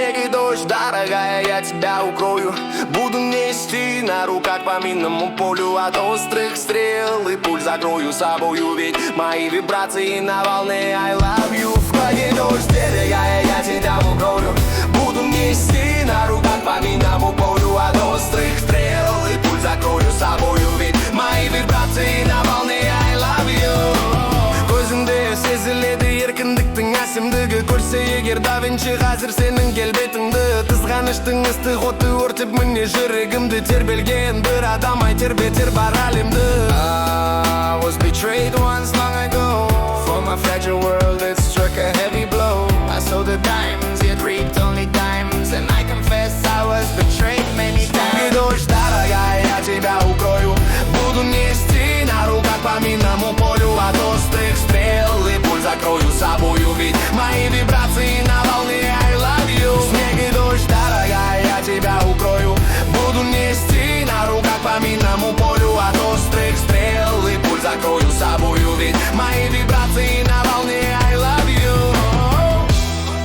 Снег и дождь, дорогая, я тебя укрою. Буду нести на руках по минному полю. От острых стрел и пуль закрою собою. Ведь мои вибрации на волне I love you. В снег и дождь, дорогая, я тебя укрою. Буду нести на руках по минному полю. От острых стрел и пуль закрою собою. Ведь мои вибрации на волне I love you. Көзіңде сезіледі еркіндіктің әсемдігі. Көрсе егер да Винчи қазір сенің келбетіңді. Қызғаныштың ыстық оты өртеп міне жүрегімді. Тербелген бір адам ай тербетер бар әлемді. I was betrayed once long ago. For my fragile world it struck a heavy blow. I saw the diamonds, yet reaped only diamonds. And I confess I was betrayed many times. Снег и дождь, дорогая, я тебя укрою. Буду нести на руках по минному полю. От острых стрел и пуль закрою собою. Ведь мои вибрации на волне I love you. Снег и дождь, дорогая, я тебя укрою. Буду нести на руках по минному полю. От острых стрел и пуль закрою собою. Ведь мои вибрации на волне I love you.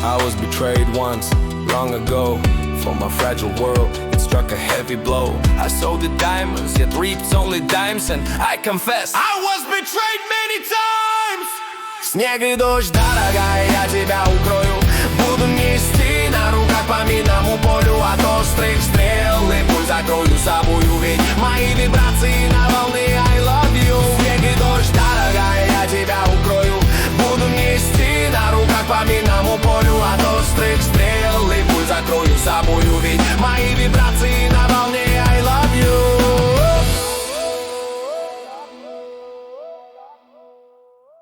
I was betrayed once, long ago. For my fragile world it struck a heavy blow. I saw the diamonds, yet reaped only dimes. And I confess I was betrayed many times. Снег и дождь, дорогая, я тебя укрою. Буду нести на руках по минному полю. От острых стрел и пуль закрою собою. Ведь мои вибрации на волне I love you. Снег и дождь, дорогая, я тебя укрою. Буду нести на руках по минному полю. От острых стрел и пуль закрою собою. Ведь мои вибрации